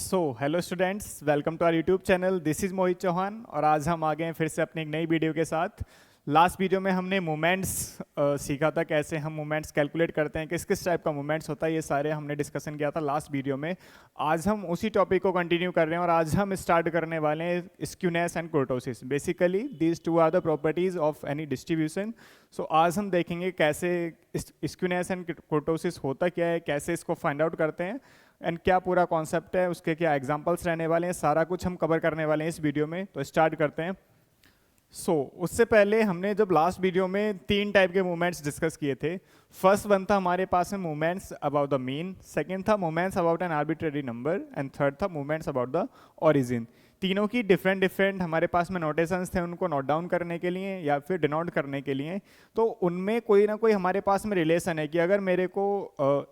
Hello students, welcome to our YouTube channel. This is Mohit Chauhan और आज हम आ गए हैं फिर से अपनी एक नई वीडियो के साथ। लास्ट वीडियो में हमने मोमेंट्स सीखा था, कैसे हम मोमेंट्स कैलकुलेट करते हैं, किस किस टाइप का मोमेंट्स होता है, ये सारे हमने डिस्कशन किया था लास्ट वीडियो में। आज हम उसी टॉपिक को कंटिन्यू कर रहे हैं और आज हम स्टार्ट करने वाले हैं skewness and kurtosis. Basically these two are the properties of any distribution. So आज हम देखेंगे कैसे स्क्यूनेस एंड कुर्टोसिस होता क्या है, कैसे इसको फाइंड आउट करते हैं एंड क्या पूरा कॉन्सेप्ट है, उसके क्या एग्जांपल्स रहने वाले हैं, सारा कुछ हम कवर करने वाले हैं इस वीडियो में। तो स्टार्ट करते हैं। उससे पहले हमने जब लास्ट वीडियो में 3 टाइप के मूवमेंट्स डिस्कस किए थे। फर्स्ट वन था हमारे पास में movements about the mean, second था movements about an arbitrary number and third था मूवमेंट्स अबाउट द ओरिजिन। तीनों की डिफरेंट हमारे पास में नोटेशंस थे उनको नोट डाउन करने के लिए या फिर डिनोट करने के लिए। तो उनमें कोई ना कोई हमारे पास में रिलेशन है कि अगर मेरे को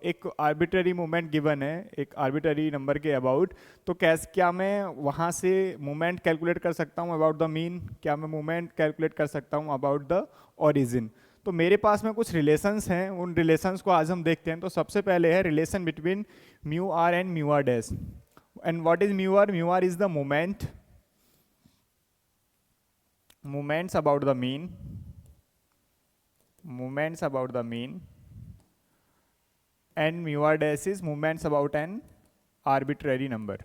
एक आर्बिट्रेरी मूवमेंट गिवन है एक आर्बिट्रेरी नंबर के अबाउट, तो क्या मैं वहाँ से मूवमेंट कैलकुलेट कर सकता हूँ अबाउट द मीन, क्या मैं मूवमेंट कैलकुलेट कर सकता हूँ अबाउट द ओरिजिन। तो मेरे पास में कुछ रिलेशंस हैं, उन रिलेशंस को आज हम देखते हैं। तो सबसे पहले है relation between mu r and mu r dash. And what is mu r? Mu r is the moments about the mean, and mu r dash is moments about an arbitrary number,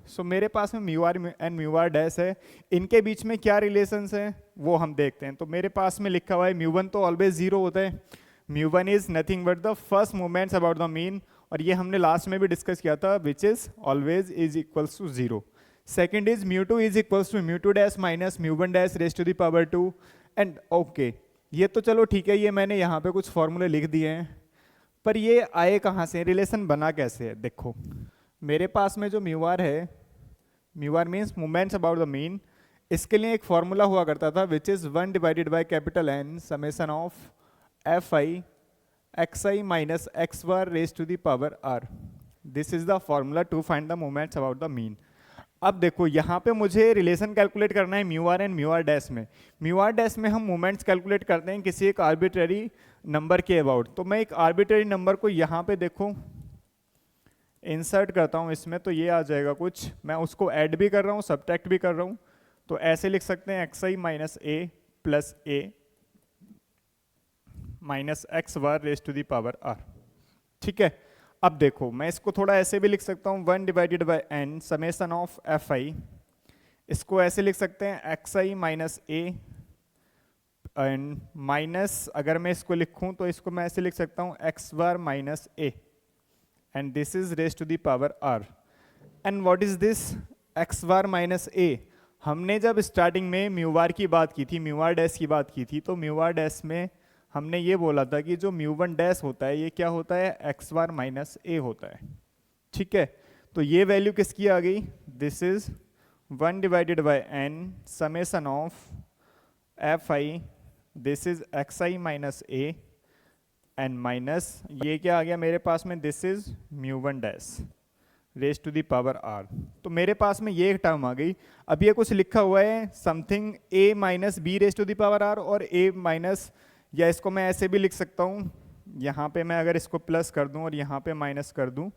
So मेरे पास में mu r and mu r dash है, इनके बीच में क्या relations हैं वो हम देखते हैं। तो मेरे पास में लिखा हुआ है mu1 तो ऑलवेज 0 होता है, mu1 is nothing but the first moments about the mean, और ये हमने लास्ट में भी डिस्कस किया था, which is always is equals to 0। Second is mu2 is equals to mu2 dash minus mu1 dash raise to the power 2 and okay. ये तो चलो ठीक है, ये मैंने यहाँ पे कुछ फॉर्मूले लिख दिए हैं, पर ये आए कहाँ से, रिलेशन बना कैसे है। देखो मेरे पास में जो mu r है, mu r means moments about the mean, इसके लिए एक फॉर्मूला हुआ करता था which is 1 divided by capital N summation of fi xi minus x bar raised to the power r. This is the formula to find the moments about the mean. अब देखो यहाँ पे मुझे रिलेशन कैलकुलेट करना है mu r and mu r dash में। Mu r dash में हम मोमेंट्स कैलकुलेट करते हैं किसी एक आर्बिट्रेरी नंबर के अबाउट। तो मैं एक आर्बिट्रेरी नंबर को यहाँ पे देखो इंसर्ट करता हूँ इसमें, तो ये आ जाएगा कुछ, मैं उसको ऐड भी कर रहा हूँ सब्ट्रैक्ट भी कर रहा हूँ। तो ऐसे लिख सकते हैं xi minus a plus a minus x bar raise to the power r। ठीक है, अब देखो मैं इसको थोड़ा ऐसे भी लिख सकता हूँ 1 divided by n summation of fi, इसको ऐसे लिख सकते हैं xi minus a and minus, अगर मैं इसको लिखूं तो इसको मैं ऐसे लिख सकता हूँ x bar minus a and this is raise to the power r। And what is this x bar minus a? हमने जब स्टार्टिंग में म्यू आर की बात की थी, म्यू आर डैश की बात की थी, तो म्यू आर डैश में हमने ये बोला था कि जो mu1 डैश होता है ये क्या होता है, x बार माइनस a होता है। ठीक है, तो ये वैल्यू किसकी आ गई, this is 1 divided by n summation of fi, this is xi minus a and minus ये क्या आ गया मेरे पास में, this is mu1 dash raise to the power r। तो मेरे पास में ये एक टर्म आ गई। अब ये कुछ लिखा हुआ है something a minus b raise to the power r और a माइनस, या इसको मैं ऐसे भी लिख सकता हूँ, यहाँ पे मैं अगर इसको प्लस कर दूँ और यहाँ पे माइनस कर दूँ,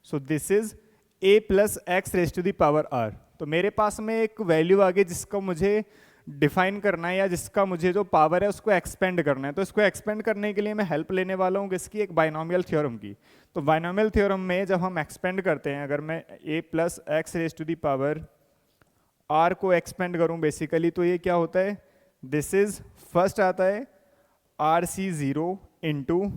so this is a plus x raise to the power r। तो मेरे पास में एक वैल्यू आ गई जिसको मुझे डिफाइन करना है या जिसका मुझे जो पावर है उसको एक्सपेंड करना है। तो इसको एक्सपेंड करने के लिए मैं हेल्प लेने वाला हूँ किसकी, एक बाइनोमियल थ्योरम की। तो बाइनोमियल थ्योरम में जब हम एक्सपेंड करते हैं, अगर मैं a plus x raise to the power r को एक्सपेंड करूँ बेसिकली, तो ये क्या होता है, दिस इज फर्स्ट आता है RC0 इंटू,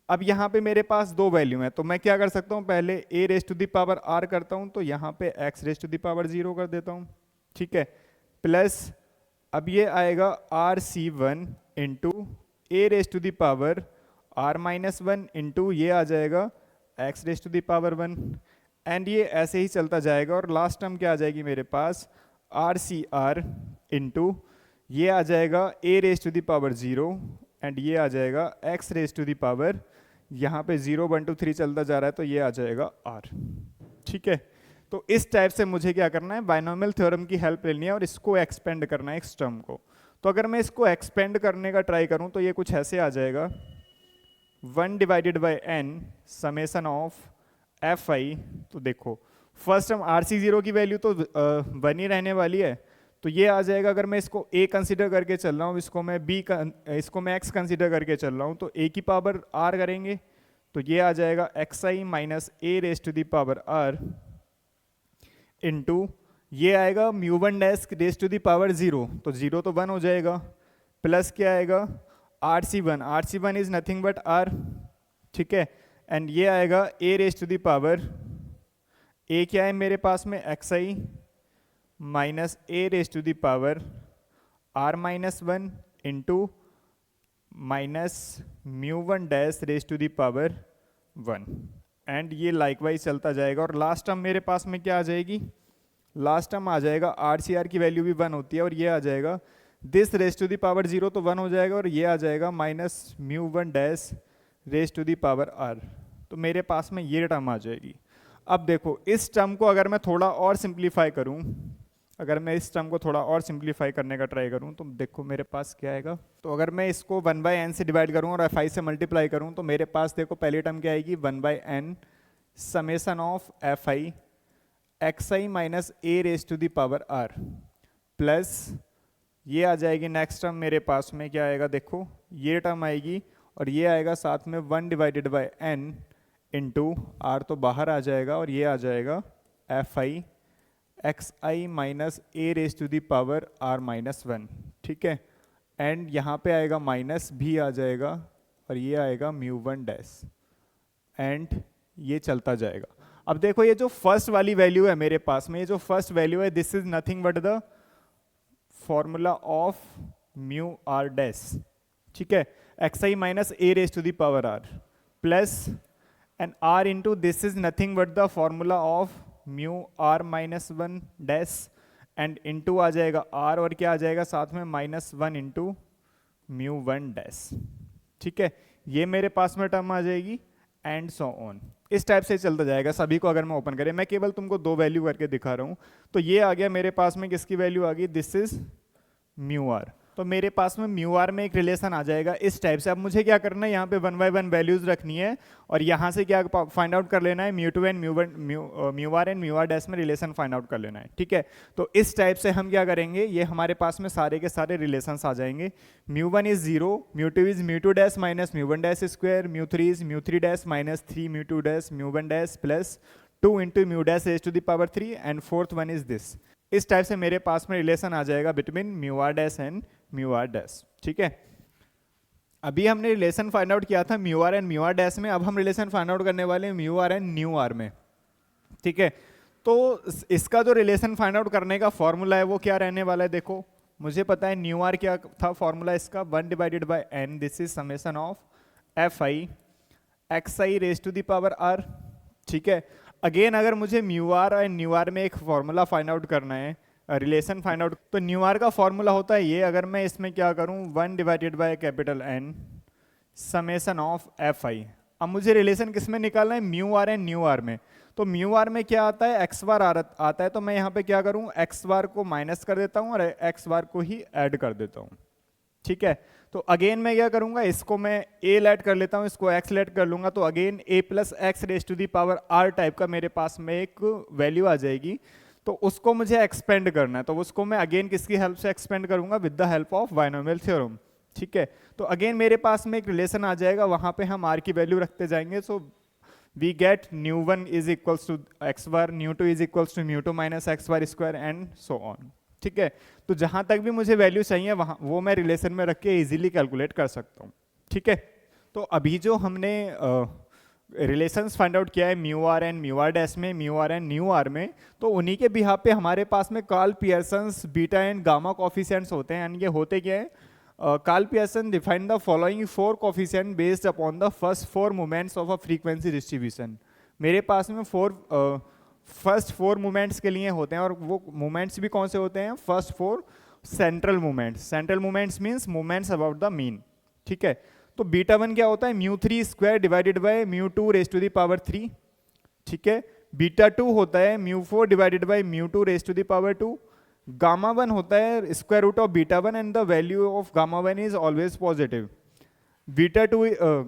अब यहाँ पे मेरे पास 2 वैल्यू हैं, तो मैं क्या कर सकता हूँ, पहले a raise to the power r करता हूँ, तो यहाँ पे x raise to the power 0 कर देता हूँ। ठीक है, प्लस अब ये आएगा RC1 into a raise to the power r minus 1 into ये आ जाएगा x raise to the power 1 and ये ऐसे ही चलता जाएगा। और लास्ट टर्म क्या आ जाएगी मेरे पास, RCr इंटू ये आ जाएगा a raise to the power 0 and ये आ जाएगा x raise to the power, यहाँ पे 0 1 2 3 चलता जा रहा है, तो ये आ जाएगा r। ठीक है, तो इस टाइप से मुझे क्या करना है, बाइनोमियल थ्योरम की हेल्प लेनी है और इसको एक्सपेंड करना है इस टर्म को। तो अगर मैं इसको एक्सपेंड करने का ट्राई करूं तो ये कुछ ऐसे आ जाएगा, 1 divided by n summation of f आई। तो देखो फर्स्ट हम आर सी जीरो की वैल्यू तो 1 ही रहने वाली है, तो ये आ जाएगा। अगर मैं इसको a कंसीडर करके चल रहा हूँ, इसको मैं इसको मैं x कंसीडर करके चल रहा हूँ, तो a की पावर r करेंगे तो ये आ जाएगा x I minus A raise to the power r into ये आएगा mu one dash raise to the power 0, तो 0 तो 1 हो जाएगा, प्लस क्या आएगा r c one is nothing but r, ठीक है। एंड ये आएगा a raise to the power, a क्या है मेरे पास में x I minus A raise to the power r minus 1 into minus mu one dash raise to the power 1, and ये लाइकवाइज चलता जाएगा। और लास्ट टर्म मेरे पास में क्या आ जाएगी, लास्ट टर्म आ जाएगा आर सी आर की वैल्यू भी 1 होती है, और ये आ जाएगा this raise to the power 0 तो 1 हो जाएगा, और ये आ जाएगा minus mu one dash raise to the power r, तो मेरे पास में ये टर्म आ जाएगी। अब देखो इस टर्म को अगर मैं थोड़ा और सिंप्लीफाई करूं, अगर मैं इस टर्म को थोड़ा और सिंप्लीफाई करने का ट्राई करूं, तो देखो मेरे पास क्या आएगा। तो अगर मैं इसको 1/n से डिवाइड करूं और fi से मल्टीप्लाई करूं, तो मेरे पास देखो पहली टर्म क्या आएगी 1/n summation of fi x I minus A raise to the power r, plus ये आ जाएगी नेक्स्ट टर्म मेरे पास में क्या आएगा, देखो ये टर्म आएगी, और ये आएगा साथ में 1 divided by n into r तो बाहर आ जाएगा, और ये आ जाएगा f i x I minus A raise to the power r minus 1, ठीक है। एंड यहाँ पे आएगा माइनस भी आ जाएगा, और ये आएगा म्यू वन डैश, एंड ये चलता जाएगा। अब देखो ये जो फर्स्ट वाली वैल्यू है मेरे पास में, ये जो फर्स्ट वैल्यू है this is nothing but the formula of mu r dash, ठीक है, X I minus A raise to the power r plus and r into this is nothing but the formula of mu r minus 1 dash, and into आ जाएगा r, और क्या आ जाएगा साथ में minus 1 into mu one dash, ठीक है। ये मेरे पास में टर्म आ जाएगी, एंड सो ऑन। इस टाइप से चलता जाएगा सभी को। अगर मैं ओपन करें, मैं केवल तुमको 2 वैल्यू करके दिखा रहा हूँ, तो ये आ गया मेरे पास में किसकी वैल्यू आ गई, दिस इज म्यू आर। तो मेरे पास में म्यू आर में एक रिलेशन आ जाएगा इस टाइप से। अब मुझे क्या करना है, यहाँ पे 1/1 वैल्यूज रखनी है, और यहाँ से क्या फाइंड आउट कर लेना है, mu two and mu r and mu r dash में रिलेशन फाइंड आउट कर लेना है, ठीक है। तो इस टाइप से हम क्या करेंगे, ये हमारे पास में सारे के सारे रिलेशंस आ जाएंगे। Mu one is 0, mu two is mu two dash minus mu one dash square, mu three is mu three dash minus 3 mu two dash mu one dash plus 2 into mu dash raise to the power 3, and fourth one is this. इस type से मेरे पास में relation आ जाएगा between mu r dash and mu r dash, ठीक है। अभी हमने रिलेशन फाइंड आउट किया था mu r and mu r dash में, अब हम रिलेशन फाइंड आउट करने वाले हैं mu r and nu r में, ठीक है। तो इसका जो रिलेशन फाइंड आउट करने का फॉर्मूला है वो क्या रहने वाला है, देखो मुझे पता है न्यू आर क्या था फॉर्मूला इसका, 1 divided by n, this is summation of f i x i raise to the power r, ठीक है। अगेन अगर मुझे mu r and nu r में एक फॉर्मूला फाइंड आउट करना है, रिलेशन फाइंड आउट, तो न्यू आर का फॉर्मूला होता है ये। अगर मैं इसमें क्या करूं, 1 divided by capital N summation of f i. अब मुझे रिलेशन किस में निकालना है, mu r and nu r में। तो म्यू आर में क्या आता है, एक्स बार आता है, तो मैं यहाँ पे क्या करूँ, एक्स बार को माइनस कर देता हूँ और एक्स बार को ही ऐड कर देता हूँ, ठीक है। तो अगेन मैं क्या करूंगा, इसको मैं a लेट कर लेता हूँ, इसको x लेट कर लूंगा, तो again a plus x raise to the power r type का मेरे पास में एक वैल्यू आ जाएगी। तो उसको मुझे एक्सपेंड करना है, तो उसको मैं अगेन किसकी हेल्प से एक्सपेंड करूंगा, with the help of binomial theorem, ठीक है। तो अगेन मेरे पास में एक रिलेशन आ जाएगा, वहां पे हम r की वैल्यू रखते जाएंगे। So we get nu one is equals to x bar, nu two is equals to nu two minus x bar square, and so on, ठीक है। तो जहां तक भी मुझे वैल्यू चाहिए वहां वो मैं रिलेशन में रख के इजीली कैलकुलेट कर सकता हूं, ठीक है। तो अभी जो हमने रिलेशंस फाइंड आउट किया है mu r and mu r dash में, mu r and nu r में, तो उन्हीं के बिहाफ पे हमारे पास में Karl Pearson's beta and gamma coefficients होते हैं। एंड ये होते क्या है, Karl Pearson define the following 4 coefficient based upon the first 4 moments of a frequency distribution. मेरे पास में फर्स्ट 4 मूवमेंट्स के लिए होते हैं, और वो मूवमेंट्स भी कौन से होते हैं, first 4 central moments. Central moments means moments about the mean, ठीक है। तो बीटा 1 क्या होता है, mu 3 square divided by mu 2 raise to the power 3, ठीक है। बीटा 2 होता है mu 4 divided by mu 2 raise to the power 2। Gamma 1 होता है square root of beta 1 and the value of gamma 1 is always positive. Beta two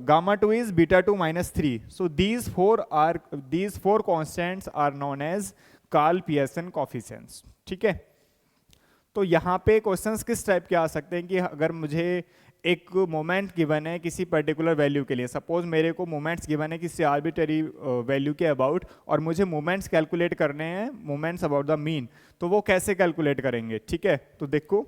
gamma two is beta two minus three. So these four constants are known as Karl Pearson coefficients. ठीक है, तो यहाँ पे questions किस type के आ सकते हैं कि अगर मुझे एक मोमेंट गिवन है किसी पर्टिकुलर वैल्यू के लिए, सपोज मेरे को मोमेंट्स गिवन है किसी आर्बिटरी वैल्यू के अबाउट, और मुझे मोमेंट्स कैलकुलेट करने हैं, मोमेंट्स अबाउट द मीन, तो वो कैसे कैलकुलेट करेंगे. ठीक है, तो देखो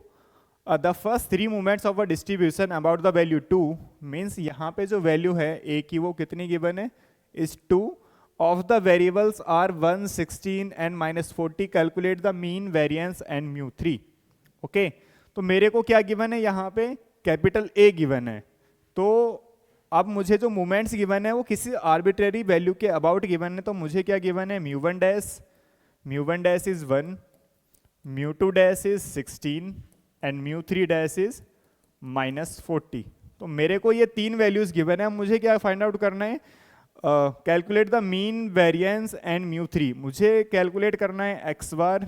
the first three moments of a distribution about the value 2 means यहाँ पे जो वैल्यू है ए की वो कितनी गिवन है, is 2. Of the variables are 1, 16 and -40. Calculate the mean, variance and mu 3. Okay, तो मेरे को क्या गिवन है यहाँ पे, कैपिटल ए गिवन है. तो अब मुझे जो मोमेंट्स गिवन है वो किसी आर्बिट्रेरी वैल्यू के अबाउट गिवन है, तो मुझे क्या गिवन है, mu one dash is 1, mu two dash is 16 and म्यू3 डैश इज -40. तो मेरे को ये तीन वैल्यूज गिवन है. अब मुझे क्या फाइंड आउट करना है, calculate the mean, variance and म्यू3. मुझे कैलकुलेट करना है एक्स बार,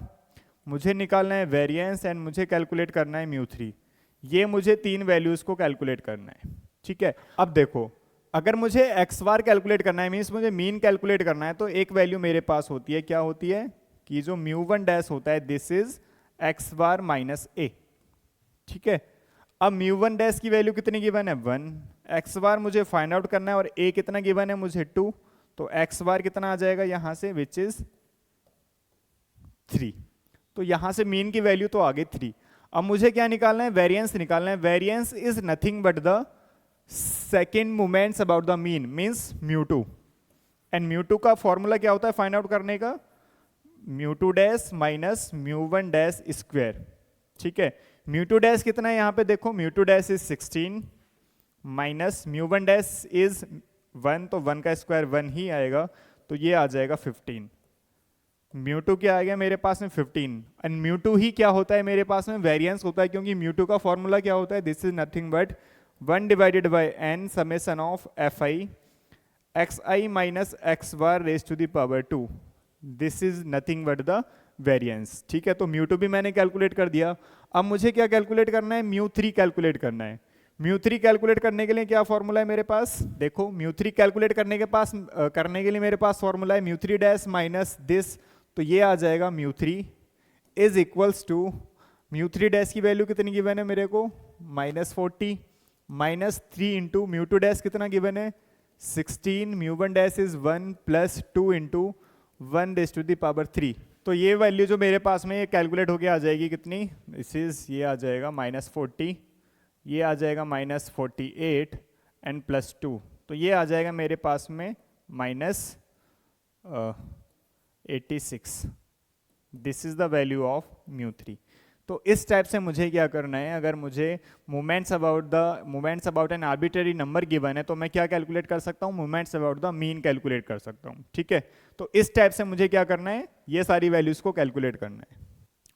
मुझे निकालना है वेरिएंस एंड मुझे कैलकुलेट करना है म्यू3. ये मुझे तीन वैल्यूज को कैलकुलेट करना है. ठीक है, अब देखो अगर मुझे एक्स बार कैलकुलेट करना है मीन्स मुझे मीन कैलकुलेट करना है, तो एक वैल्यू मेरे पास होती है, क्या होती है कि जो म्यू1 डैश होता है this is X bar minus ए. ठीक है, अब म्यू1 डैश की वैल्यू कितनी गिवन है, 1. एक्स बार मुझे फाइंड आउट करना है और ए कितना गिवन है मुझे 2, तो एक्स बार कितना आ जाएगा यहां से, विच इज 3. तो यहां से मीन की वैल्यू तो आ गई 3. अब मुझे क्या निकालना है, वेरिएंस निकालना है. Variance is nothing but the second moments about the mean means mu two. And mu two का फॉर्मूला क्या होता है फाइंड आउट करने का, mu two dash minus mu one dash square. ठीक है, म्यू2 डैश कितना है यहाँ पे देखो, mu two dash is 16 minus mu one dash is 1, तो 1 का स्क्वायर 1 ही आएगा, तो ये आ जाएगा 15. म्यू2 क्या आ गया मेरे पास में 15. एंड म्यू2 ही क्या होता है मेरे पास में, वेरिएंस होता है, क्योंकि म्यू2 का फॉर्मूला क्या होता है, this is nothing but 1 divided by n summation of fi xi minus x bar raise to the power 2. This is nothing but the variance. ठीक है, तो म्यू2 भी मैंने कैलकुलेट कर दिया. अब मुझे क्या कैलकुलेट करना है, म्यू3 कैलकुलेट करना है. म्यू3 कैलकुलेट करने के लिए क्या फॉर्मूला है मेरे पास, देखो म्यू3 कैलकुलेट करने के लिए मेरे पास फॉर्मूला है म्यू3 डैश माइनस दिस, तो ये आ जाएगा म्यू3 इज इक्वल्स टू, म्यू3 डैश की वैल्यू कितनी गिवन है मेरे को, -40 माइनस 3 इंटू म्यू2 डैश कितना गिवन है 16, mu one dash is 1 plus 2 into 1 raise to the power 3. तो ये वैल्यू जो मेरे पास में ये कैलकुलेट होके आ जाएगी कितनी, दिस इज ये आ जाएगा -40, ये आ जाएगा -48 एंड प्लस 2, तो ये आ जाएगा मेरे पास में -86. This is the value of म्यू3. तो इस टाइप से मुझे क्या करना है, अगर मुझे moments about an arbitrary number given है तो मैं क्या कैलकुलेट कर सकता हूँ, moments about the mean calculate कर सकता हूँ. ठीक है, तो इस टाइप से मुझे क्या करना है, ये सारी वैल्यूज को कैलकुलेट करना है.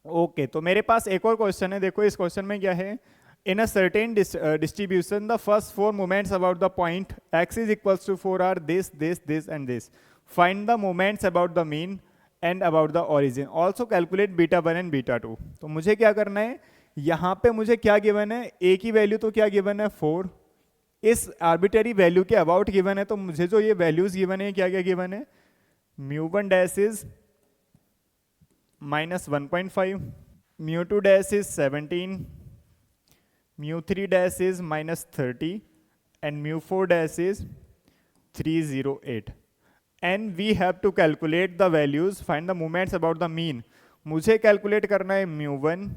ओके, तो मेरे पास एक और क्वेश्चन है. देखो इस क्वेश्चन में क्या है, in a certain distribution the first four moments about the point x is equals to 4 are this and this. Find the moments about the mean and about the origin. Also calculate beta 1 and beta 2. तो मुझे क्या करना है, यहाँ पे मुझे क्या given है, a की वैल्यू तो क्या गिवन है 4, इस आर्बिट्ररी वैल्यू के अबाउट गिवन है, तो मुझे जो ये वैल्यूज गिवन है क्या क्या गिवन है, mu one dash is -1.5, mu two dash is 17, म्यू3 डैश इज -30 and म्यू4 dash is 308. and we have to calculate the values, find the moments about the mean. मुझे कैलकुलेट करना है म्यू1,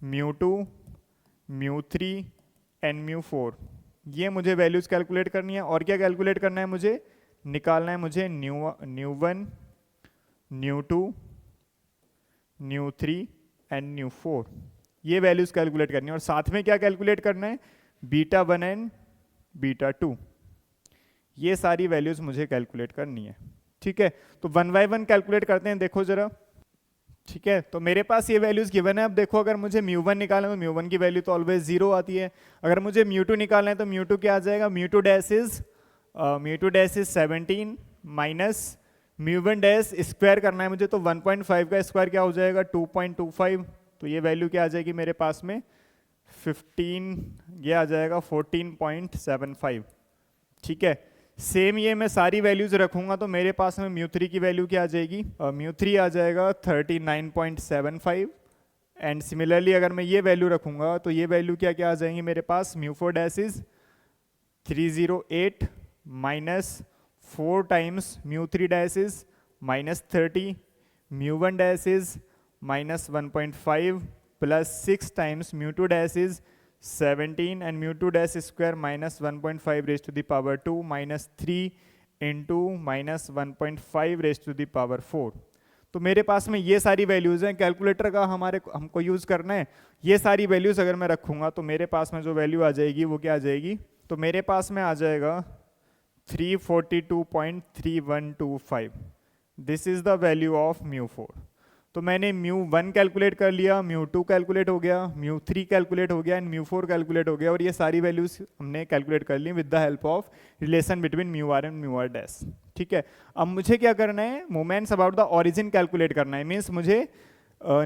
म्यू2, म्यू3 एंड म्यू4. ये मुझे वैल्यूज कैलकुलेट करनी है. और क्या कैलकुलेट करना है, मुझे निकालना है मुझे न्यू1, न्यू2, न्यू3 एंड न्यू4. ये वैल्यूज कैलकुलेट करनी है. और साथ में क्या कैलकुलेट करना है, बीटा 1 एंड बीटा 2. ये सारी वैल्यूज मुझे कैलकुलेट करनी है. ठीक है, तो 1 बाय 1 कैलकुलेट करते हैं. देखो जरा, ठीक है, तो मेरे पास ये वैल्यूज गिवन है. अब देखो अगर मुझे म्यू1 निकालना है तो म्यू1 की वैल्यू तो ऑलवेज 0 आती है. अगर मुझे म्यू2 निकालना है तो म्यू2 क्या आ जाएगा, mu two dash is 17 minus mu one dash square करना है मुझे, तो 1.5 का स्क्वायर क्या हो जाएगा 2.25. तो ये वैल्यू क्या आ जाएगी मेरे पास में 15, ये आ जाएगा 14.75। ठीक है, सेम ये मैं सारी वैल्यूज रखूंगा तो मेरे पास में म्यू थ्री की वैल्यू क्या आ जाएगी, म्यू थ्री आ जाएगा 39.75। एंड सिमिलरली अगर मैं ये वैल्यू रखूंगा तो ये वैल्यू क्या क्या आ जाएंगी मेरे पास, mu four dash is 308 minus 4 times mu three dash is -30, mu one dash is -1.5 plus 6 times mu two dash is 17 and mu 2 dash square minus 1.5 raised to the power 2 minus 3 into minus 1.5 raised to the power 4। तो मेरे पास में ये सारी values हैं, calculator का हमको use करना है। ये सारी वैल्यूज अगर मैं रखूंगा तो मेरे पास में जो वैल्यू आ जाएगी वो क्या आ जाएगी, तो मेरे पास में आ जाएगा 342.3125। This is the value of mu four. तो मैंने म्यू वन कैलकुलेट कर लिया, म्यू टू कैलकुलेट हो गया, म्यू थ्री कैलकुलेट हो गया एंड म्यू फोर कैलकुलेट हो गया, और ये सारी वैल्यूज हमने कैलकुलेट कर ली with the help of relation between mu r and mu r dash. ठीक है, अब मुझे क्या करना है, moments about the origin calculate करना है। मीन्स मुझे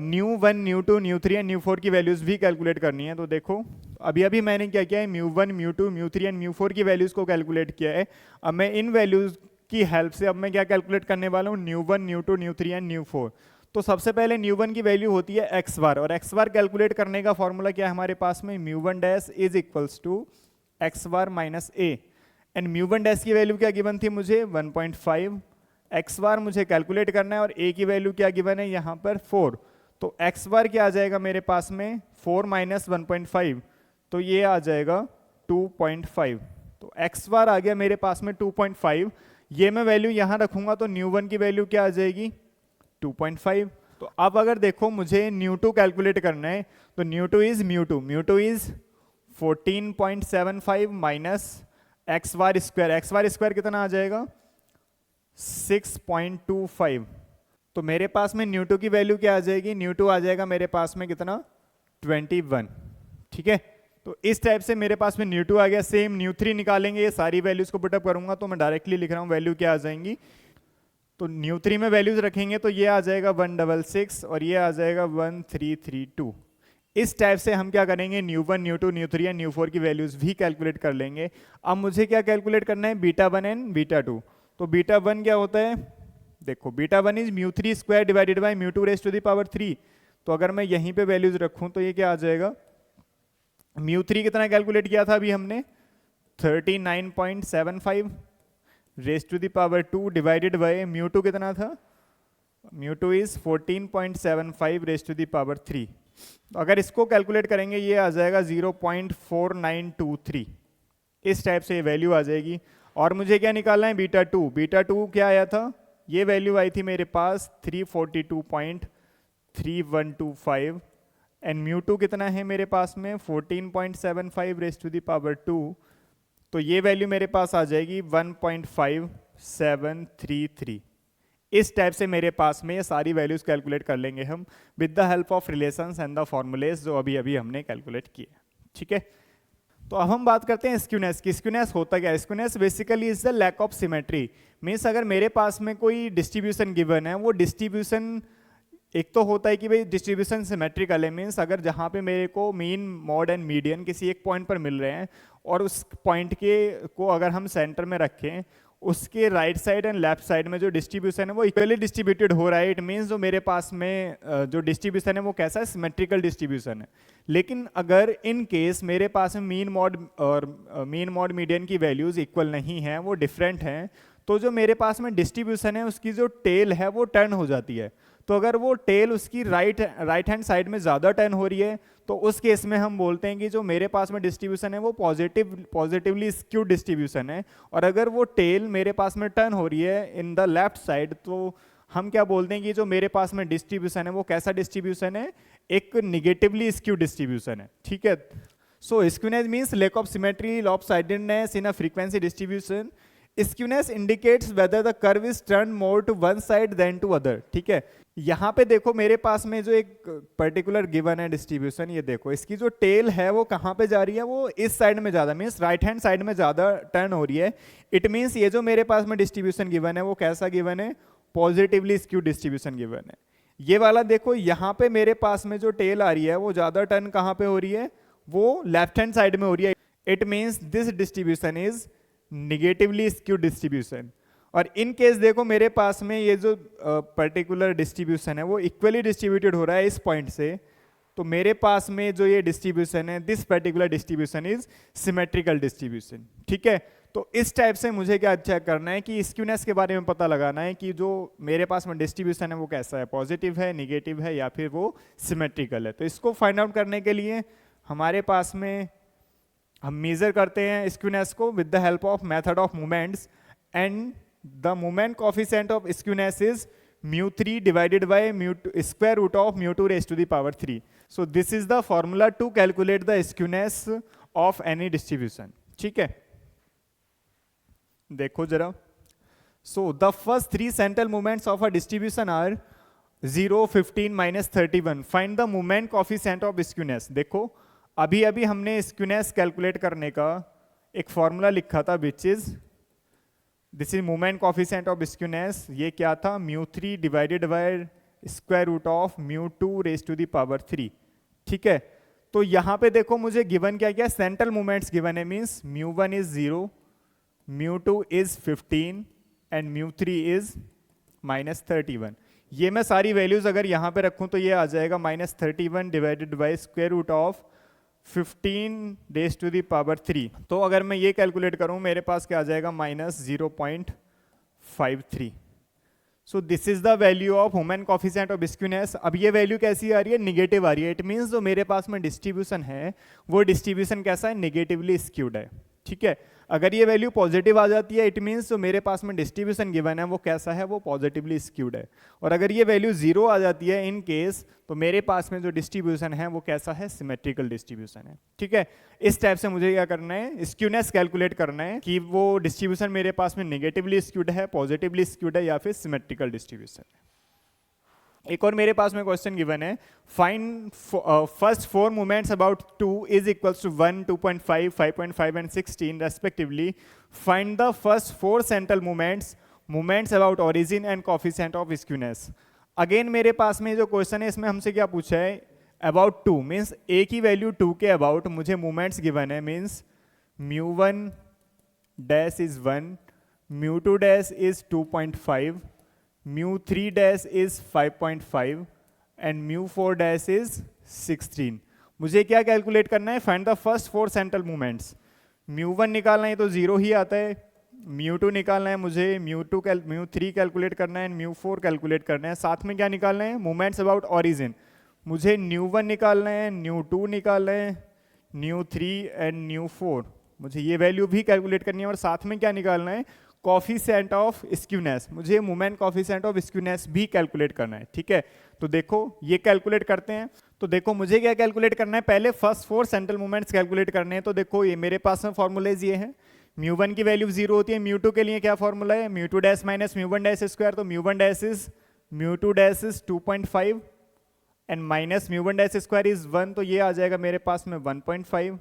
mu one, new two, new three and new four की वैल्यूज भी कैलकुलेट करनी है। तो देखो अभी अभी मैंने क्या किया है, mu one, mu two, mu three and mu four की वैल्यूज को कैलकुलेट किया है। अब मैं इन वैल्यूज की हेल्प से अब मैं क्या कैलकुलेट करने वाला हूँ, nu one, new two, new three and new four. तो सबसे पहले न्यू वन की वैल्यू होती है एक्स बार, और एक्स बार कैलकुलेट करने का फॉर्मूला क्या है हमारे पास में, mu one dash is equals to x bar minus a. And mu one dash की वैल्यू क्या गिवन थी मुझे, 1.5। एक्स बार मुझे कैलकुलेट करना है और ए की वैल्यू क्या गिवन है यहाँ पर 4। तो एक्स बार क्या आ जाएगा मेरे पास में, 4 माइनस 1.5, तो ये आ जाएगा 2.5। तो एक्स बार आ गया मेरे पास में 2.5। ये मैं वैल्यू यहाँ रखूंगा तो न्यू वन की वैल्यू क्या आ जाएगी, 2.5। तो अब अगर देखो मुझे न्यू टू कैलकुलेट करना है तो new two is mu two is 14.75 minus x bar square. X bar square कितना आ जाएगा, 6.25। तो मेरे पास में न्यू टू की वैल्यू क्या आ जाएगी, न्यू टू आ जाएगा मेरे पास में कितना, 21। ठीक है, तो इस टाइप से मेरे पास में न्यू टू आ गया। सेम न्यू थ्री निकालेंगे, ये सारी वैल्यूज को पुटअप करूंगा तो मैं डायरेक्टली लिख रहा हूँ वैल्यू क्या आ जाएंगी। तो न्यू थ्री में वैल्यूज रखेंगे तो ये आ जाएगा 166 और ये आ जाएगा 1332। इस टाइप से हम क्या करेंगे, nu one, new two, new three and new four की वैल्यूज भी कैलकुलेट कर लेंगे। अब मुझे क्या कैलकुलेट करना है, beta one and beta two. तो बीटा वन क्या होता है, देखो beta one is mu three square divided by mu two raise to the power 3। तो अगर मैं यहीं पे वैल्यूज रखूं तो ये क्या आ जाएगा, म्यू थ्री कितना कैलकुलेट किया था अभी हमने, 39.75 raise to the power 2 divided by mu two कितना था, mu two is 14.75 raise to the power 3। तो अगर इसको कैलकुलेट करेंगे ये आ जाएगा 0.4923। इस टाइप से ये वैल्यू आ जाएगी। और मुझे क्या निकालना है, बीटा टू। बीटा टू क्या आया था, ये वैल्यू आई थी मेरे पास 342.3125 एंड म्यू टू कितना है मेरे पास में 14.75 रेज़ टू द पावर 2। तो ये वैल्यू मेरे पास आ जाएगी 1.5733। इस टाइप से मेरे पास में ये सारी वैल्यूज कैलकुलेट कर लेंगे हम with the help of relations and the formulas जो अभी अभी हमने कैलकुलेट किए। ठीक है, तो अब हम बात करते हैं स्क्यूनेस की। स्क्यूनेस होता क्या है, skewness basically is the lack of symmetry. Means अगर मेरे पास में कोई डिस्ट्रीब्यूशन गिवन है, वो डिस्ट्रीब्यूशन एक तो होता है कि भाई डिस्ट्रीब्यूशन सिमेट्रिकल है। मीन्स अगर जहाँ पे मेरे को मीन, मॉड एंड मीडियन किसी एक पॉइंट पर मिल रहे हैं और उस पॉइंट के को अगर हम सेंटर में रखें, उसके right side and left side में जो डिस्ट्रीब्यूशन है वो इक्वली डिस्ट्रीब्यूटेड हो रहा है, इट मीन्स जो मेरे पास में जो डिस्ट्रीब्यूशन है वो कैसा है, सिमेट्रिकल डिस्ट्रीब्यूशन है। लेकिन अगर इन केस मेरे पास में मीन, मॉड और मीन, मॉड, मीडियन की वैल्यूज इक्वल नहीं है, वो डिफरेंट हैं, तो जो मेरे पास में डिस्ट्रीब्यूशन है उसकी जो टेल है वो टर्न हो जाती है। तो अगर वो टेल उसकी राइट हैंड साइड में ज़्यादा टर्न हो रही है तो उस केस में हम बोलते हैं कि जो मेरे पास में डिस्ट्रीब्यूशन है वो पॉजिटिवली स्क्यूड डिस्ट्रीब्यूशन है। और अगर वो टेल मेरे पास में टर्न हो रही है इन द लेफ्ट साइड तो हम क्या बोलते हैं कि जो मेरे पास में डिस्ट्रीब्यूशन है वो कैसा डिस्ट्रीब्यूशन है, एक निगेटिवली स्क्यूड डिस्ट्रीब्यूशन है। ठीक है, so skewness means lack of symmetry, lopsidedness in a frequency distribution. Skewness indicates whether the curve is turn more to one side than to other. ठीक है, यहाँ पे देखो मेरे पास में जो एक पर्टिकुलर गिवन है डिस्ट्रीब्यूशन, ये देखो इसकी जो टेल है वो कहाँ पे जा रही है, वो इस साइड में ज़्यादा, मीन्स राइट हैंड साइड में ज़्यादा टर्न हो रही है। इट मीन्स ये जो मेरे पास में डिस्ट्रीब्यूशन गिवन है वो कैसा गिवन है, पॉजिटिवली स्क्यूड डिस्ट्रीब्यूशन गिवन है। ये वाला देखो यहाँ पे मेरे पास में जो टेल आ रही है वो ज़्यादा टर्न कहाँ पे हो रही है, वो लेफ्ट हैंड साइड में हो रही है। It means this distribution is negatively skew distribution. और इन केस देखो मेरे पास में ये जो पर्टिकुलर डिस्ट्रीब्यूशन है वो इक्वली डिस्ट्रीब्यूटेड हो रहा है इस पॉइंट से, तो मेरे पास में जो ये डिस्ट्रीब्यूशन है this particular distribution is symmetrical distribution. ठीक है, तो इस टाइप से मुझे क्या चेक करना है कि स्क्यूनेस के बारे में पता लगाना है कि जो मेरे पास में डिस्ट्रीब्यूशन है वो कैसा है, पॉजिटिव है, निगेटिव है या फिर वो सिमेट्रिकल है। तो इसको फाइंड आउट करने के लिए हमारे पास में हम मेजर करते हैं स्क्यूनेस को with the help of method of moments, and the moment coefficient of skewness is μ3 divided by square root of μ2 raised to the power 3. So this is the formula to calculate the skewness of any distribution. ठीक है, देखो जरा. So the first three central moments of a distribution are 0, 15, minus 31. Find the moment coefficient of skewness. देखो अभी अभी हमने skewness calculate करने का एक फॉर्मूला लिखा था which is this is moment coefficient of skewness. ये क्या था, μ3 divided by square root of μ2 raise to the power 3. ठीक है, तो यहाँ पे देखो मुझे गिवन क्या क्या सेंट्रल मोमेंट्स गिवन है, means μ1 is 0, μ2 is 15 and μ3 is -31. ये मैं सारी वैल्यूज अगर यहाँ पे रखूँ तो ये आ जाएगा -31 divided by square root of 15 raise to the power 3. तो अगर मैं ये कैलकुलेट करूं मेरे पास क्या आ जाएगा -0.53. सो this is the value of moment coefficient of skewness. अब ये वैल्यू कैसी आ रही है, निगेटिव आ रही है. इट मींस जो मेरे पास में डिस्ट्रीब्यूशन है वो डिस्ट्रीब्यूशन कैसा है, निगेटिवली स्क्यूड है. ठीक है, अगर ये वैल्यू पॉजिटिव आ जाती है इट मींस जो मेरे पास में डिस्ट्रीब्यूशन गिवन है वो कैसा है, वो पॉजिटिवली स्क्यूड है. और अगर ये वैल्यू 0 आ जाती है इन केस, तो मेरे पास में जो डिस्ट्रीब्यूशन है वो कैसा है, सिमेट्रिकल डिस्ट्रीब्यूशन है. ठीक है, इस टाइप से मुझे क्या करना है, स्क्यूनेस कैलकुलेट करना है कि वो डिस्ट्रीब्यूशन मेरे पास में निगेटिवली स्क्यूड है, पॉजिटिवली स्क्यूड है या फिर सिमेट्रिकल डिस्ट्रीब्यूशन है. एक और मेरे पास में क्वेश्चन गिवन है, find first 4 moments about 2 is equals to 1, 2.5, 5.5 and 16 respectively. Find the first 4 central moments about origin and coefficient of skewness. Again मेरे पास में जो क्वेश्चन है इसमें हमसे क्या पूछा है, अबाउट 2 मीन्स ए की वैल्यू 2 के अबाउट मुझे मोमेंट्स गिवन है, means μ1 dash is 1, μ2 dash is 2.5, μ3 dash is 5.5 and μ4 dash is 16. मुझे क्या कैलकुलेट करना है, find the first 4 central moments. μ1 निकालना है तो 0 ही आता है, μ2 निकालना है मुझे, μ3 कैलकुलेट करना है, μ4 कैलकुलेट करना है. साथ में क्या निकालना है, मोमेंट्स अबाउट ऑरिजिन. मुझे μ1 निकालना है, μ2 निकालना है, μ3 एंड μ4 मुझे ये वैल्यू भी कैलकुलेट करनी है. और साथ में क्या निकालना है, कोफिशिएंट ऑफ स्क्यूनेस. मुझे मोमेंट कोफिशिएंट ऑफ स्क्यूनेस भी कैलकुलेट करना है. ठीक है, तो देखो ये कैलकुलेट करते हैं. तो देखो मुझे क्या कैलकुलेट करना है, पहले फर्स्ट 4 सेंट्रल मोमेंट्स कैलकुलेट करने हैं. तो देखो ये मेरे पास में फॉर्मूलेज ये हैं, μ1 की वैल्यू 0 होती है, μ2 के लिए क्या फॉर्मूला है, μ2 डैश माइनस μ1 डैश स्क्वायर. तो μ1 dash is μ2 dash is 2.5 and minus μ1 dash square is 1, तो ये आ जाएगा मेरे पास में 1.5.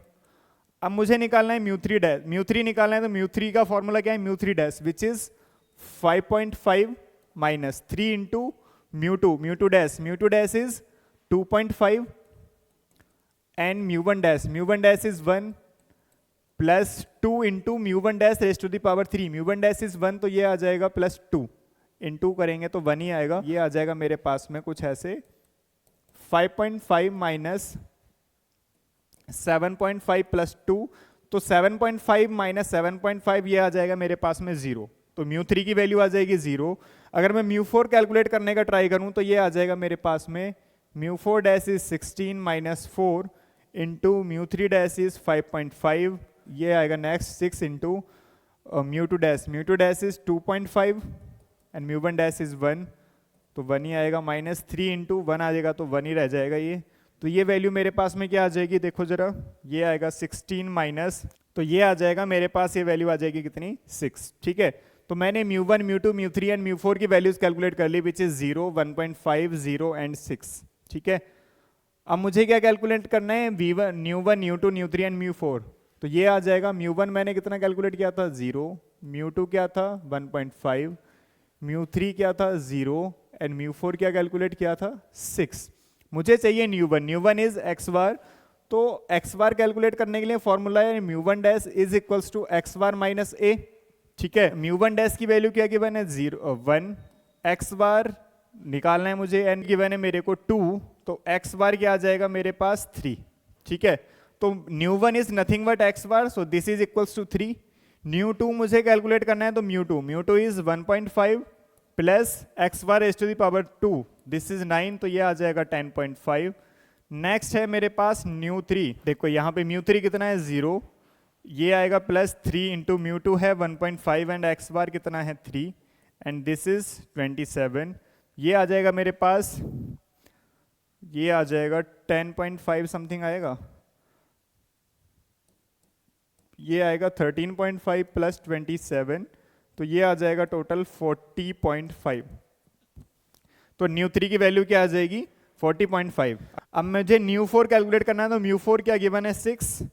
अब मुझे निकालना है μ3 डैश, μ3 निकालना है तो μ3 का फॉर्मूला क्या है, μ3 dash which is 5.5 minus 3 into μ2 dash is 2.5 and μ1 dash is 1 plus 2 into μ1 dash raise to the power 3. μ1 dash is 1 तो ये आ जाएगा प्लस 2 इंटू करेंगे तो 1 ही आएगा. ये आ जाएगा मेरे पास में कुछ ऐसे 5.5 माइनस 7.5 प्लस 2, तो 7.5 माइनस 7.5 ये आ जाएगा मेरे पास में 0. तो μ3 की वैल्यू आ जाएगी 0. अगर मैं μ4 कैलकुलेट करने का ट्राई करूं तो ये आ जाएगा मेरे पास में μ4 dash is 16 minus 4 into μ3 dash is 5.5. ये आएगा next 6 into μ2 dash is 2.5 and μ1 dash is 1, तो 1 ही आएगा. माइनस 3 इंटू 1 आ जाएगा तो 1 ही रह जाएगा ये. तो ये वैल्यू मेरे पास में क्या आ जाएगी, देखो जरा, ये आएगा 16 माइनस, तो ये आ जाएगा मेरे पास, ये वैल्यू आ जाएगी कितनी, 6. ठीक है, तो मैंने μ1 μ2 μ3 एंड μ4 की वैल्यूज कैलकुलेट कर ली विच इज 0, 1.5, 0 एंड 6. ठीक है, अब मुझे क्या कैलकुलेट करना है, v1 μ1 μ2 μ3 एंड μ4. तो ये आ जाएगा μ1 मैंने कितना कैलकुलेट किया था, 0, μ2 क्या था 1.5, μ3 क्या था 0 एंड μ4 क्या कैलकुलेट किया था 6. मुझे चाहिए mu one is x bar. तो एक्स बार कैलकुलेट करने के लिए फॉर्मूला है mu one dash is equals to x bar minus ए। ठीक है, म्यू वन डैश की वैल्यू क्या गिवन है 1, एक्स बार निकालना है मुझे, एन गिवन है मेरे को 2, तो एक्स बार क्या आ जाएगा मेरे पास 3। ठीक है, तो mu one is nothing but x bar, so this is equals to 3। Mu two मुझे कैलकुलेट करना है, तो mu two is 1.5 plus x bar as to the power 2, this is 9, तो ये आ जाएगा 10.5। नेक्स्ट है मेरे पास न्यू थ्री, देखो यहाँ पे म्यू थ्री कितना है 0, ये आएगा प्लस 3 इंटू म्यू टू है 1.5 एंड एक्स बार कितना है 3 एंड दिस इज 27। ये आ जाएगा मेरे पास, ये आ जाएगा 10.5 समथिंग आएगा, ये आएगा 13.5 प्लस 27, तो ये आ जाएगा टोटल 40.5। तो न्यू थ्री की वैल्यू क्या आ जाएगी 40.5। अब मुझे न्यू फोर कैलकुलेट करना है, तो म्यू फोर क्या गिवन है 6,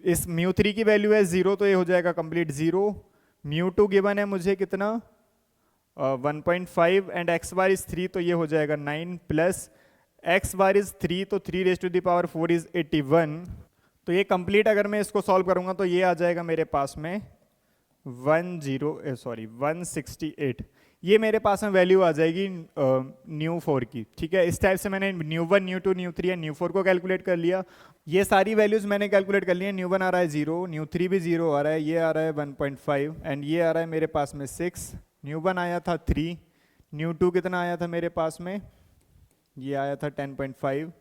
इस म्यू थ्री की वैल्यू है 0, तो ये हो जाएगा कंप्लीट 0। म्यू टू गिवन है मुझे कितना 1.5 एंड एक्स बार इज 3, तो ये हो जाएगा 9 प्लस एक्स बार इज 3, तो 3 raise to the power 4 is 81। तो ये कंप्लीट अगर मैं इसको सॉल्व करूंगा तो ये आ जाएगा मेरे पास में 168। ये मेरे पास में वैल्यू आ जाएगी न्यू फोर की। ठीक है, इस टाइप से मैंने mu one, new two, new three and new four को कैलकुलेट कर लिया। ये सारी वैल्यूज मैंने कैलकुलेट कर ली है। न्यू वन आ रहा है 0, न्यू थ्री भी 0 आ रहा है, ये आ रहा है 1.5 एंड ये आ रहा है मेरे पास में 6। न्यू वन आया था 3, न्यू टू कितना आया था मेरे पास में, ये आया था 10.5,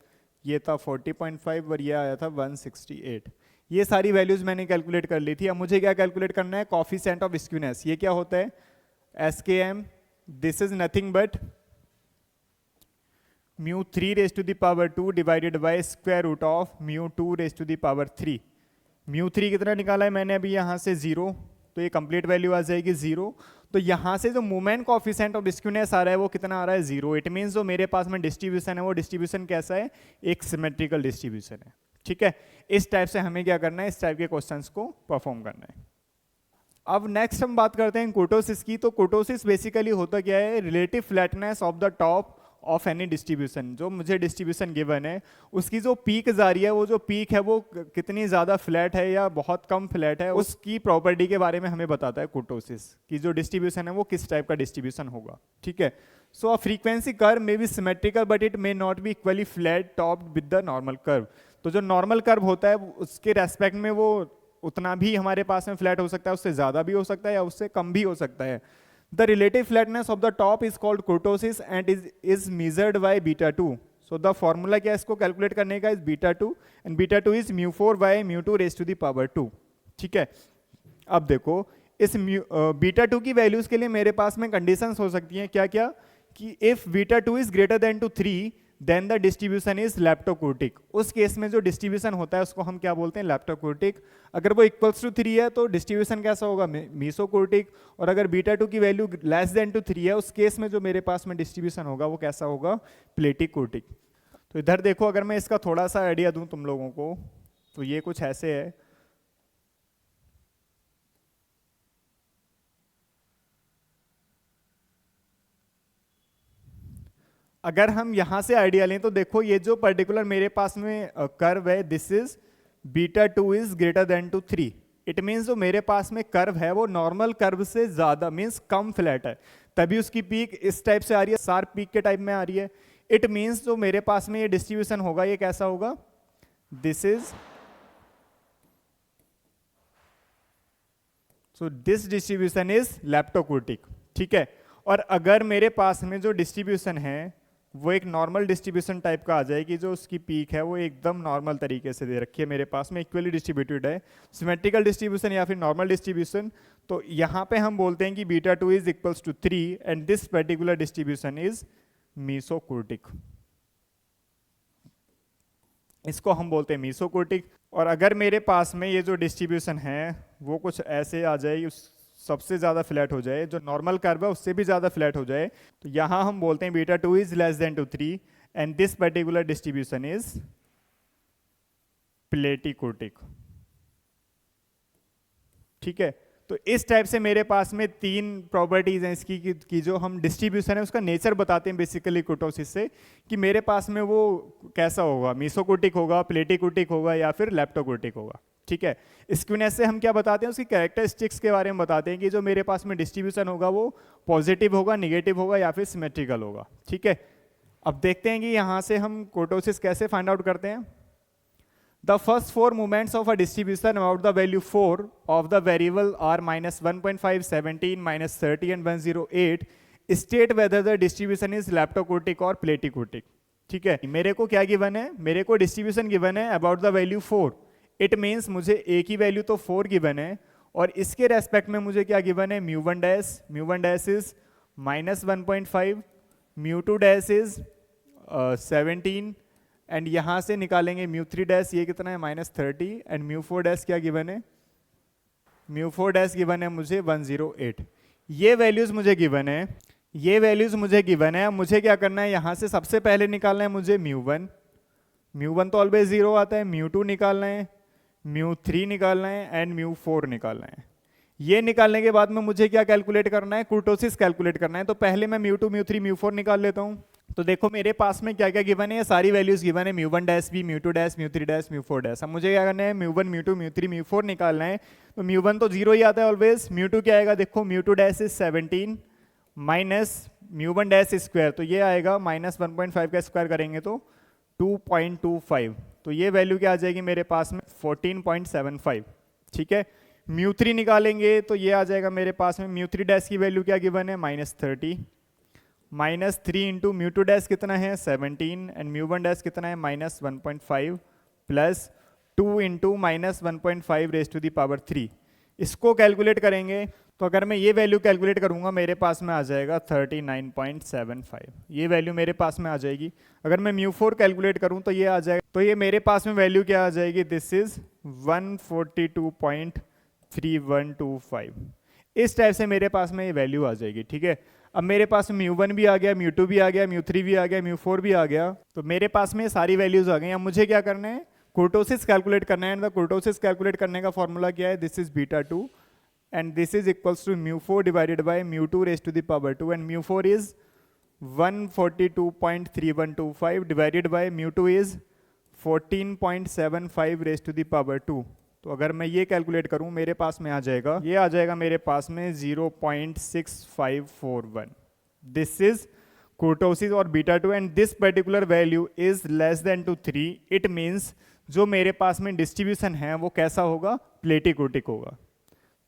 ये था 40.5 और ये आया था 168। ये सारी वैल्यूज मैंने कैलकुलेट कर ली थी। अब मुझे क्या कैलकुलेट करना है, कोएफिशिएंट ऑफ स्क्यूनेस। ये क्या होता है SKM, this is nothing but mu 3 raise to the power 2 divided by square root of mu 2 raise to the power 3। Mu 3 कितना निकाला है मैंने अभी यहाँ से 0, तो ये कंप्लीट वैल्यू आ जाएगी 0। तो यहाँ से जो मोमेंट कोएफिशिएंट ऑफ स्क्यूनेस आ रहा है वो कितना आ रहा है 0। इट मीन्स जो मेरे पास में डिस्ट्रीब्यूशन है वो डिस्ट्रीब्यूशन कैसा है, एक सिमेट्रिकल डिस्ट्रीब्यूशन है। ठीक है, इस टाइप से हमें क्या करना है, इस टाइप के क्वेश्चंस को परफॉर्म करना है। अब नेक्स्ट हम बात करते हैं कुर्टोसिस की। तो कुर्टोसिस बेसिकली होता क्या है, relative flatness of the top of any distribution. जो मुझे डिस्ट्रीब्यूशन गिवन है उसकी जो पीक जा रही है, वो जो पीक है वो कितनी ज़्यादा फ्लैट है या बहुत कम फ्लैट है, उसकी प्रॉपर्टी के बारे में हमें बताता है कुर्टोसिस की जो डिस्ट्रीब्यूशन है वो किस टाइप का डिस्ट्रीब्यूशन होगा। ठीक है, so a frequency curve may be symmetrical but it may not be equally flat topped with the normal curve. तो जो नॉर्मल कर्व होता है उसके रेस्पेक्ट में वो उतना भी हमारे पास में फ्लैट हो सकता है, उससे ज़्यादा भी हो सकता है या उससे कम भी हो सकता है। The relative flatness of the top is called kurtosis and is measured by beta 2। So the formula क्या है इसको कैलकुलेट करने का, is beta 2 and beta 2 is mu 4 by mu 2 raise to the power 2। ठीक है, अब देखो इस बीटा 2 की वैल्यूज के लिए मेरे पास में कंडीशंस हो सकती हैं क्या क्या, कि if beta 2 is greater than to 3 then the distribution is leptokurtic. उस केस में जो डिस्ट्रीब्यूशन होता है उसको हम क्या बोलते हैं, लैप्टोकुर्टिक। अगर वो इक्वल्स टू 3 है तो डिस्ट्रीब्यूशन कैसा होगा, मीसोकुर्टिक। और अगर बीटा 2 की वैल्यू लेस देन टू 3 है उस केस में जो मेरे पास में डिस्ट्रीब्यूशन होगा वो कैसा होगा, प्लेटिकुर्टिक। तो इधर देखो, अगर मैं इसका थोड़ा सा आइडिया दूं तुम लोगों को तो ये कुछ ऐसे है। अगर हम यहां से आइडिया लें तो देखो ये जो पर्टिकुलर मेरे पास में कर्व है, this is beta 2 is greater than to 3। It means जो मेरे पास में कर्व है वो नॉर्मल कर्व से ज्यादा मीन्स कम फ्लैट है, तभी उसकी पीक इस टाइप से आ रही है, शार्प पीक के टाइप में आ रही है। इट मीन्स जो मेरे पास में ये डिस्ट्रीब्यूशन होगा ये कैसा होगा, this is, so this distribution is leptokurtic. ठीक है, और अगर मेरे पास में जो डिस्ट्रीब्यूशन है वो एक नॉर्मल डिस्ट्रीब्यूशन टाइप का आ जाएगी, जो उसकी पीक है वो एकदम नॉर्मल तरीके से दे रखी है मेरे पास में, इक्वली डिस्ट्रीब्यूटेड है, सिमेट्रिकल डिस्ट्रीब्यूशन या फिर नॉर्मल डिस्ट्रीब्यूशन। तो यहाँ पे हम बोलते हैं कि beta 2 is equals to 3 and this particular distribution is mesokurtic. इसको हम बोलते हैं मीसोकुर्टिक। और अगर मेरे पास में ये जो डिस्ट्रीब्यूशन है वो कुछ ऐसे आ जाए, सबसे ज़्यादा फ्लैट हो जाए, जो नॉर्मल कर्व है उससे भी ज़्यादा फ्लैट हो जाए, तो यहाँ हम बोलते हैं beta 2 is less than to 3 and this particular distribution is platykurtic. ठीक है, तो इस टाइप से मेरे पास में तीन प्रॉपर्टीज हैं इसकी कि जो हम डिस्ट्रीब्यूशन है उसका नेचर बताते हैं बेसिकली कुर्टोसिस से, कि मेरे पास में वो कैसा होगा, मीसोकुर्टिक होगा, प्लेटिकुर्टिक होगा या फिर लेप्टोकुर्टिक होगा। ठीक है, स्क्यूनेस से हम क्या बताते हैं, उसकी कैरेक्टरिस्टिक्स के बारे में बताते हैं कि जो मेरे पास में डिस्ट्रीब्यूशन होगा वो पॉजिटिव होगा, निगेटिव होगा या फिर सिमेट्रिकल होगा। ठीक है, अब देखते हैं कि यहाँ से हम कुर्टोसिस कैसे फाइंड आउट करते हैं। The first four moments of a distribution about the value 4 of the variable are minus 1.5, 17, minus 30 and 108 state whether the distribution is leptokurtic or platykurtic। ठीक है, मेरे को क्या गिवन है, मेरे को डिस्ट्रीब्यूशन गिवन है about the value 4। It means मुझे ए की वैल्यू तो 4 गिवन है और इसके रेस्पेक्ट में मुझे क्या गिवन है, mu one dash is minus 1.5, mu two dash is 17 and यहाँ से निकालेंगे म्यू थ्री डैश, ये कितना है -30 एंड म्यू फोर डैश क्या गिवन है, म्यू फोर डैश गिवन है मुझे 108। ये वैल्यूज मुझे गिवन है, ये वैल्यूज मुझे गिवन है। मुझे क्या करना है, यहाँ से सबसे पहले निकालना है मुझे म्यू वन तो ऑलवेज 0 आता है, म्यू टू निकालना है, म्यू थ्री निकालना है एंड म्यू फोर निकालना है। ये निकालने के बाद में मुझे क्या कैलकुलेट करना है, कुर्टोसिस कैलकुलेट करना है। तो पहले मैं mu two, mu three, mu four निकाल लेता हूँ। तो देखो मेरे पास में क्या क्या गिवन है, ये सारी वैल्यूज गिवन है, म्यू वन डैश भी, mu two dash, mu three dash, mu four dash. अब मुझे क्या करना है, mu one, mu two, mu three, mu four निकालना है। तो म्यू वन तो 0 ही आता है ऑलवेज, म्यू टू क्या आएगा, देखो mu two dash is 17 minus mu one dash square, तो ये आएगा -1.5 का स्क्वायर करेंगे तो 2.25। तो ये वैल्यू क्या आ जाएगी मेरे पास में 14.75। ठीक है, म्यू थ्री निकालेंगे तो ये आ जाएगा मेरे पास में, म्यू थ्री डैश की वैल्यू क्या गिवन है, -30 -3 इंटू म्यू टू डैश कितना है 17 एंड म्यू वन डैश कितना है -1.5 plus 2 into -1.5 raise to the power 3। इसको कैलकुलेट करेंगे तो अगर मैं ये वैल्यू कैलकुलेट करूंगा मेरे पास में आ जाएगा 39.75। ये वैल्यू मेरे पास में आ जाएगी। अगर मैं म्यू फोर कैलकुलेट करूं तो ये आ जाएगा, तो ये मेरे पास में वैल्यू क्या आ जाएगी, दिस इज 142.3125। इस टाइप से मेरे पास में ये वैल्यू आ जाएगी। ठीक है, अब मेरे पास म्यू वन भी आ गया, म्यू टू भी आ गया, म्यू थ्री भी आ गया, म्यू फोर भी आ गया, तो मेरे पास में सारी वैल्यूज आ गई। अब मुझे क्या करना है, कुर्टोसिस कैलकुलेट करना है। एंड द कुर्टोसिस कैलकुलेट करने का फॉर्मूला क्या है, this is beta 2 and this is equals to mu four divided by mu two raise to the power 2 and mu four is 142.3125 divided by mu two is 14.75 raise to the power 2। तो अगर मैं ये calculate करूं मेरे पास में आ जाएगा, ये आ जाएगा मेरे पास में 0.6541। दिस इज कुर्टोसिस और beta 2 and this particular value is less than to 3। It means जो मेरे पास में डिस्ट्रीब्यूशन है वो कैसा होगा, प्लेटिकुर्टिक होगा।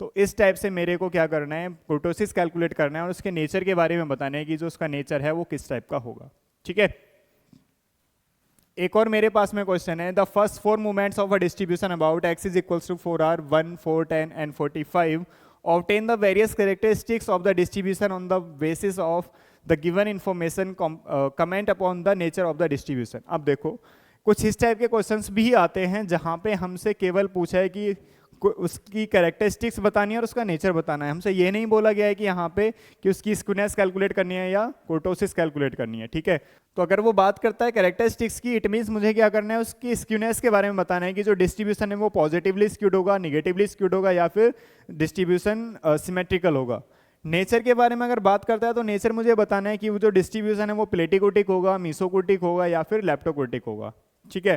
तो इस टाइप से मेरे को क्या करना है, कुर्टोसिस कैलकुलेट करना है और उसके नेचर के बारे में बताना है कि जो उसका नेचर है वो किस टाइप का होगा। ठीक है, एक और मेरे पास में क्वेश्चन है, the first 4 movements of a distribution about x is equals to 4 are 1, 4, 10 and 45 obtain the various characteristics of the distribution on the basis of the given information, comment upon the nature of the distribution। अब देखो कुछ इस type के questions भी आते हैं जहां पे हमसे केवल पूछा है कि उसकी कैरेक्टरिस्टिक्स बतानी है और उसका नेचर बताना है। हमसे ये नहीं बोला गया है कि यहाँ पे कि उसकी स्क्यूनेस कैलकुलेट करनी है या कुर्टोसिस कैलकुलेट करनी है। ठीक है, तो अगर वो बात करता है कैरेक्टरिस्टिक्स की, इट मीन्स मुझे क्या करना है, उसकी स्क्यूनेस के बारे में बताना है कि जो डिस्ट्रीब्यूशन है वो पॉजिटिवली स्क्यूड होगा, निगेटिवली स्क्यूड होगा या फिर डिस्ट्रीब्यूशन सिमेट्रिकल होगा। नेचर के बारे में अगर बात करता है तो नेचर मुझे बताना है कि वो जो डिस्ट्रीब्यूशन है वो प्लेटिकुर्टिक होगा, मीसोकुर्टिक होगा या फिर लेप्टोकुर्टिक होगा। ठीक है,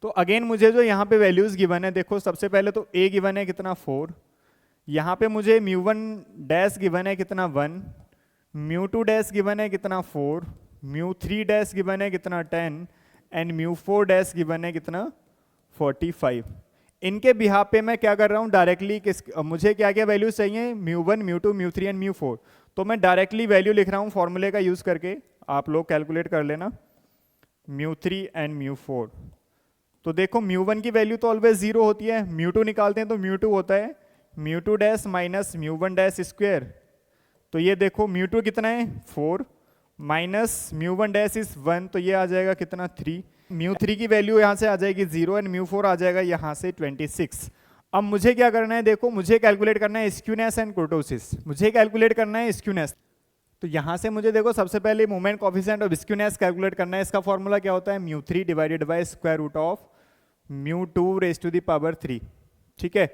तो अगेन मुझे जो यहाँ पे वैल्यूज गिवन है, देखो सबसे पहले तो a गिवन है कितना 4, यहाँ पे मुझे म्यू वन डैश गिवन है कितना 1, म्यू टू डैश गिवन है कितना 4, म्यू थ्री डैश गिवन है कितना 10 and mu four dash given है कितना 45। इनके बिहार पे मैं क्या कर रहा हूँ, डायरेक्टली मुझे क्या क्या वैल्यूज चाहिए, mu one, mu two, mu three and mu four. तो मैं डायरेक्टली वैल्यू लिख रहा हूँ फॉर्मूले का यूज करके, आप लोग कैलकुलेट कर लेना mu three and mu four. तो देखो म्यू वन की वैल्यू तो ऑलवेज 0 होती है, म्यू टू निकालते हैं तो म्यू टू होता है mu two dash minus mu one dash square. तो ये देखो म्यू टू कितना है 4 minus mu one dash is 1, तो ये आ जाएगा कितना 3। म्यू थ्री की वैल्यू यहाँ से आ जाएगी 0 एंड म्यू फोर आ जाएगा यहाँ से 26। अब मुझे क्या करना है, देखो मुझे कैलकुलेट करना है स्क्यूनेस एंड कुर्टोसिस। मुझे कैलकुलेट करना है स्क्यूनेस, तो यहाँ से मुझे देखो सबसे पहले moment coefficient of skewness calculate करना है। इसका फॉर्मूला क्या होता है, mu three divided by square root of mu two raise to the power 3। ठीक है,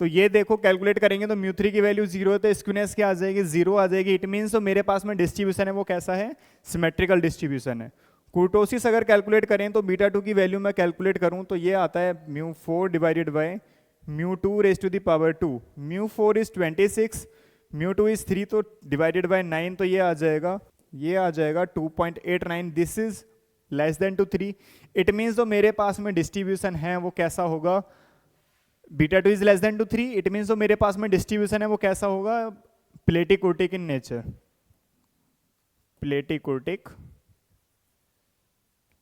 तो ये देखो कैलकुलेट करेंगे तो म्यू 3 की वैल्यू 0 है, तो स्क्यूनेस क्या आ जाएगी, 0 आ जाएगी। इट मीन्स तो मेरे पास में डिस्ट्रीब्यूशन है वो कैसा है, सिमेट्रिकल डिस्ट्रीब्यूशन है। कुर्टोसिस अगर कैलकुलेट करें तो बीटा 2 की वैल्यू मैं कैलकुलेट करूं तो ये आता है mu 4 divided by mu 2 raise to the power 2। Mu 4 is 26, mu 2 is 3, तो डिवाइडेड बाय 9, तो ये आ जाएगा 2.89। This is less than to 3। It means तो मेरे पास में डिस्ट्रीब्यूशन है वो कैसा होगा, beta 2 is less than to 3। It means तो मेरे पास में डिस्ट्रीब्यूशन है वो कैसा होगा, प्लेटिकोटिक इन नेचर, प्लेटिकोटिक।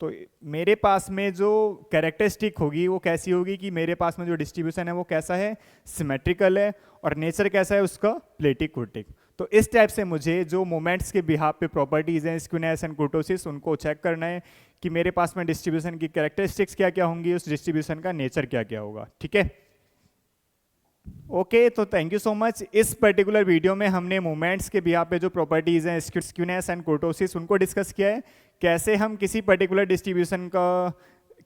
तो मेरे पास में जो कैरेक्टरिस्टिक होगी वो कैसी होगी कि मेरे पास में जो डिस्ट्रीब्यूशन है वो कैसा है, सिमेट्रिकल है, और नेचर कैसा है उसका, प्लेटिकोटिक। तो इस टाइप से मुझे जो मोमेंट्स के बिहाफ पे प्रॉपर्टीज हैं स्क्यूनेस एंड कुर्टोसिस उनको चेक करना है कि मेरे पास में डिस्ट्रीब्यूशन की कैरेक्टरिस्टिक्स क्या क्या होंगी, उस डिस्ट्रीब्यूशन का नेचर क्या क्या होगा। ठीक है, ओके तो थैंक यू सो मच। इस पर्टिकुलर वीडियो में हमने मोमेंट्स के बिहाफ पे जो प्रॉपर्टीज हैं स्क्यूनेस एंड कुर्टोसिस उनको डिस्कस किया है, कैसे हम किसी पर्टिकुलर डिस्ट्रीब्यूशन का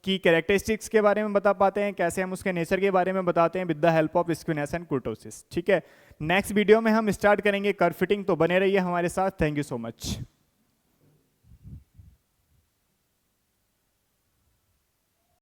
की कैरेक्टरिस्टिक्स के बारे में बता पाते हैं, कैसे हम उसके नेचर के बारे में बताते हैं with the help of skewness and कुर्टोसिस। ठीक है, नेक्स्ट वीडियो में हम स्टार्ट करेंगे कर्व फिटिंग, तो बने रहिए हमारे साथ। Thank you so much.